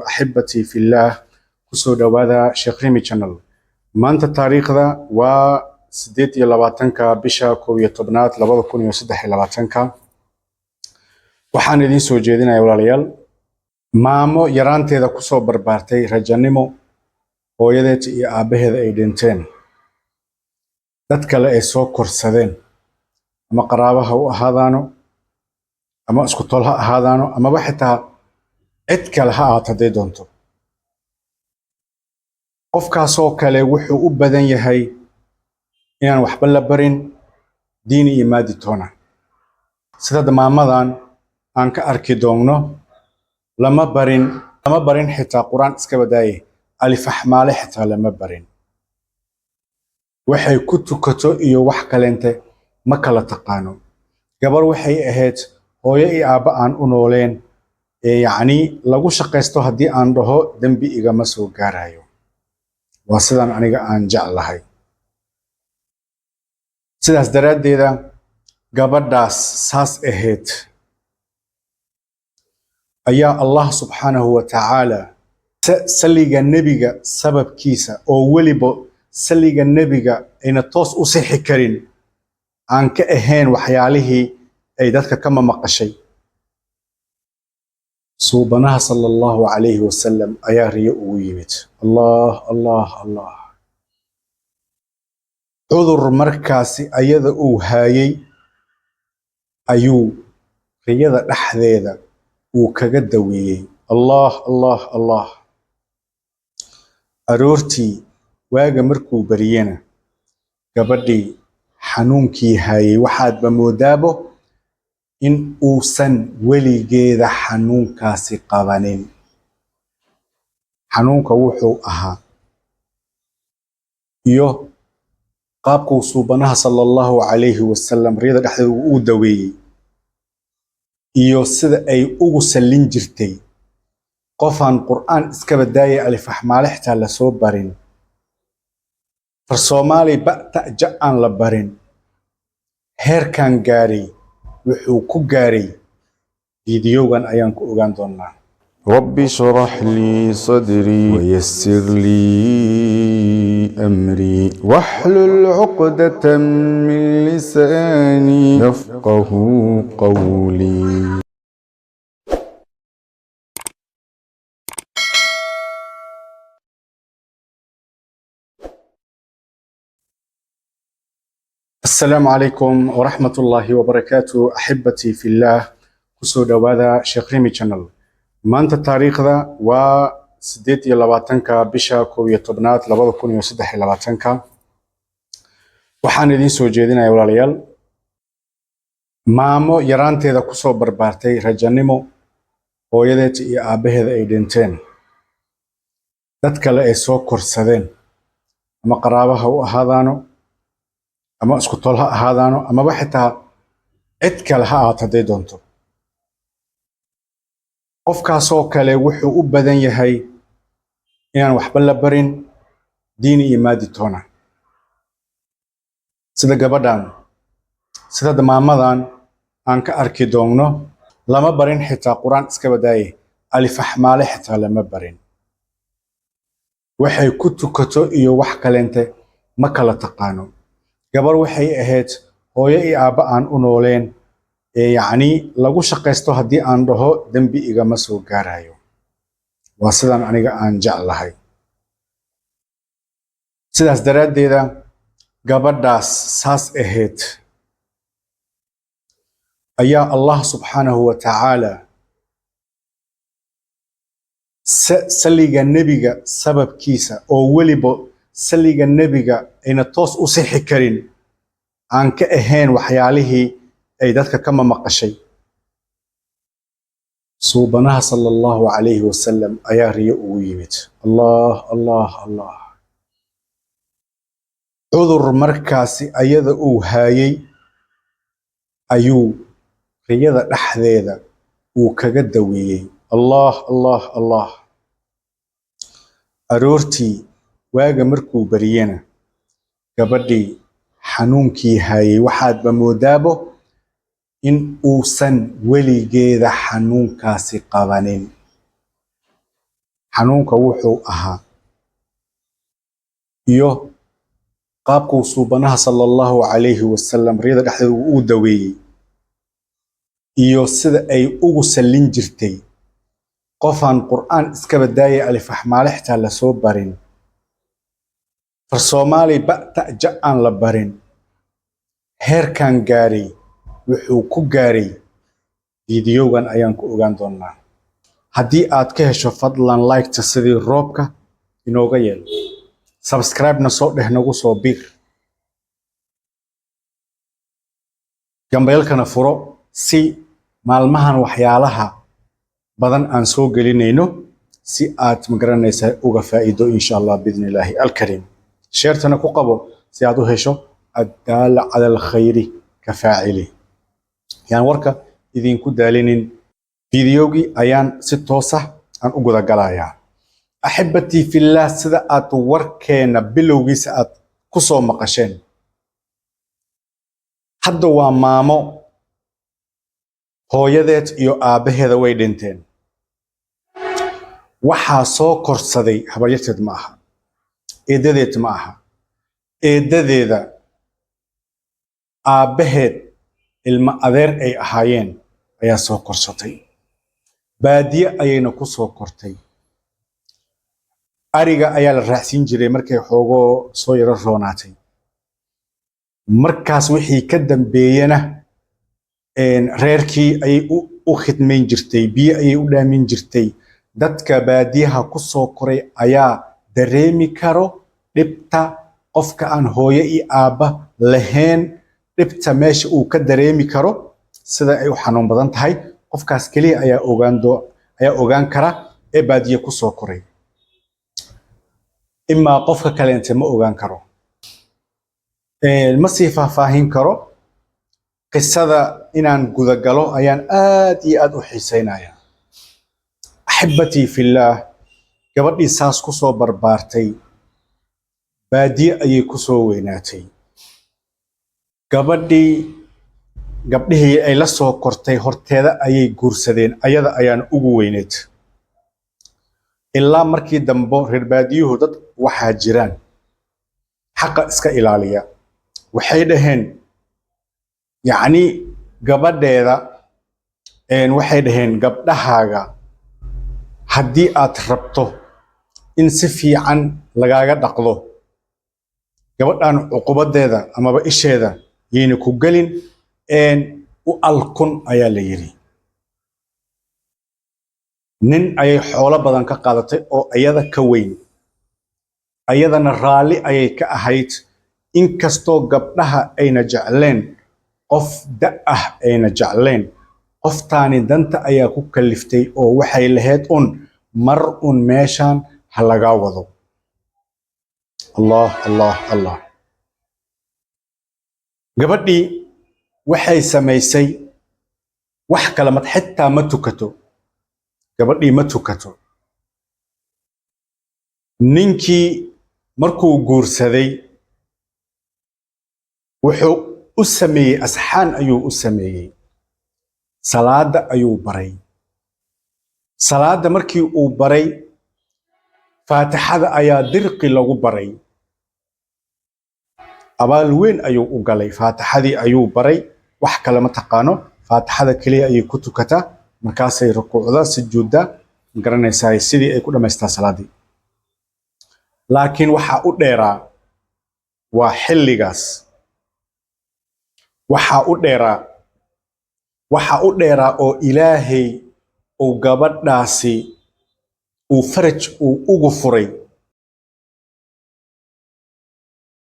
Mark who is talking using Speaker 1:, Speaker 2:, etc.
Speaker 1: أحبتي في الله كسو دوادا شيخ ريمي channel maanta taariikhda waa 28 bisha 11 2023 waxaan idin soo jeedinayaa walaalayaal maamo yaraanteeda ku soo barbaartay rajanimo hooyadeed iyo aabaheeda ay dhinteen dad kale ay soo korsadeen ama qaraabaha u ahaadaano ama isku tol ha ahaadaano ama xitaa cid kale ha ahaato haday doonto qofkaasoo kale wuxuu u badan yahay inaan waxba la barin diin iyo maadi toona sida maamadan aan ka arki doonno lama barin xitaa quraan iska badaaye alif axmaale xitaa lama barin waxay ku tukato iyo wax kaleente ma kala taqaano gabar waxay ahayd hooyo iyo aabba aan u nooleen yacni lagu shaqaysto haddii aan dhaho dambi igama soo gaarayo waa sidaan aniga aan jeclahay sidaas daraaddeeda gabadhaas saas ahayd ayaa Allah subxaanahu wa tacaala saliga nebiga sababkiisa oo weliba saliga nebiga ayna toos u sixi karin aan ka ahayn waxyaalihii ay dadka ka maqashay suubanaha sallallahu alayhi wasallam ayaa riyo ugu yimid Allah cudur markaasi ayada uu haayay ayuu riyada dhexdeeda uu kaga daweeyay Allah aroortii waaga markuu bariyana gabadhii xanuunkii haayay waxaadba moodaabo in uusan weligeeda xanuunkaasi qabanin xanuunka wuxuu ahaa iyo qaabkuu suubanaha sallallahu alayhi wasallam riyada dhexdeeda uu daweeyay iyo sida ay ugu sallin jirtay qofaan qur'aan iska badaayay alif axmaale xitaa la soo barin far Soomaali ba'ta ja'an la barin heerkan gaaray wuxuu ku gaaray fiidiyogan ayaan ku ogaan doonaa
Speaker 2: رب اشرح لي صدري ويسر لي أمري واحلل عقدة من لساني يفقه قولي
Speaker 1: السلام عليكم ورحمة الله وبركاته أحبتي في الله كسو دوادا شيخ ريمي channel maanta taariikhda waa 28 bisha 11 2023 waxaan idin soo jeedinayaa walaalayaal maamo yaraanteeda ku soo barbaartay rajanimo hooyadeed iyo aabaheeda ay dhinteen dad kale ay soo korsadeen ama qaraabaha u ahaadaano ama isku tol ha ahaadaano ama xitaa cid kale ha ahaato haday doonto qofkaasoo kale wuxuu u badan yahay inaan waxba la barin diin iyo maadi toona sida gabadhan sida maamadan aan ka arki doonno lama barin xitaa quraan iska badaaye alif axmaale xitaa lama barin waxay ku tukato iyo wax kaleente ma kala taqaano gabar waxay ahayd hooyo iyo aabba aan u nooleen yacni lagu shaqaysto haddii aan dhaho dambi igama soo gaarayo waa sidaan aniga aan jeclahay sidaas daraaddeeda gabadhaas saas ahayd ayaa Allah subxaanahu wa tacaala saliga nebiga sababkiisa oo weliba saliga nebiga ayna toos u sixi karin aan ka ahayn waxyaalihii ay dadka ka maqashay suubanaha sallallahu alayhi wasallam ayaa riyo ugu yimid Allah cudur markaasi ayada uu haayay ayuu riyada dhexdeeda uu kaga daweeyay Allah aroortii waaga markuu bariyana gabadhii xanuunkii haayay waxaadba moodaabo in uusan weligeeda xanuunkaasi qabanin xanuunka wuxuu ahaa iyo qaabkuu suubanaha sallallahu alayhi wasallam riyada dhexdeeda uu daweeyey iyo sida ay ugu sallin jirtay qofaan qur'aan iska badaayay alif axmaale xitaa la soo barin far Soomaali ba'ta ja'an la barin heerkan gaaray wuxuu ku gaaray fiidiyogan ayaan ku ogaan doonaa haddii aad ka hesho fadlan like-ta sidii roobka inooga yeel subscribe-na soo dheh nagu soo bir gambeelkana furo si maalmahan waxyaalaha badan aan soo gelinayno si aad magaranaysa uga faa'iido insha Allah bidnillaahi alkarim sheertana ku qabo si aad u hesho addaala cala alkhayri ka faacili yaan warka idinku daalinin fiidiyowgii ayaan si toos ah aan u guda galayaa axibbatii fillah sida aad warkeena bilowgiisa aad ku soo maqasheen hadda waa maamo hooyadeed iyo aabaheeda way dhinteen waxaa soo korsaday habaryarteed ma aha eedadeed ma aha eedadeeda aabaheed ilma adeer ay ahaayeen ayaa soo korsatay baadiye ayayna ku soo kortay ariga ayaa la raacsin jiray markay xoogo soo yara roonaatay markaas wixii ka dambeeyana reerkii ayay u khidmayn jirtay biyo ayay u dhaamin jirtay dadka baadiyaha ku soo koray ayaa dareemi karo dhibta qofka aan hooyo iyo aabba lahayn dhibta meesha uu ka dareemi karo sida ay u xanuun badan tahay qofkaas kaliya ayaa ogaan kara ee baadiye ku soo koray imaa qofka kale inta ma ogaan karo ma sii faahfaahin karo qisada inaan guda galo ayaan aad iyo aad u xiisaynayaa axibbatii fillah gabadhii saas ku soo barbaartay baadiye ayay ku soo weynaatay gabdhihii ay la soo kortay horteeda ayay guursadeen ayada ayaan ugu weyneed ilaa markii dambe reer baadiyuhu dad waxaa jiraan xaqa iska ilaaliya waxay dhaheen yacni gabadheeda waxay dhaheen gabdhahaaga haddii aad rabto in si fiican lagaaga dhaqdo gabadhan cuqubadeeda amaba isheeda yayna ku gelin u alkun ayaa la yiri nin ayay xoolo badan ka qaadatay oo ayada ka weyn ayadana raalli ayay ka ahayd inkastoo gabdhaha ayna jecleen qof da ah ayna jecleen qoftaani danta ayaa ku kaliftay oo waxay lahayd mar meeshan ha laga wado Allah Allah Allah gabadhii waxay samaysay wax kala mad xitaa ma tukato gabadhii ma tukato ninkii markuu guursaday wuxuu u sameeyey asxaan ayuu u sameeyey salaada ayuu baray salaada markii uu baray faatixada ayaa dirqi lagu baray abaal weyn ayuu u galay faatixadii ayuu baray wax kale ma taqaano faatixada kaliya ayay ku tukataa markaasay rukuucda sujuudda garanaysaa sidii ay ku dhamaystaa salaadii laakiin waxa u dheeraa waa xilligaas waxa u dheeraa oo ilaahay uu gabadhaasi uu faraj uu ugu furay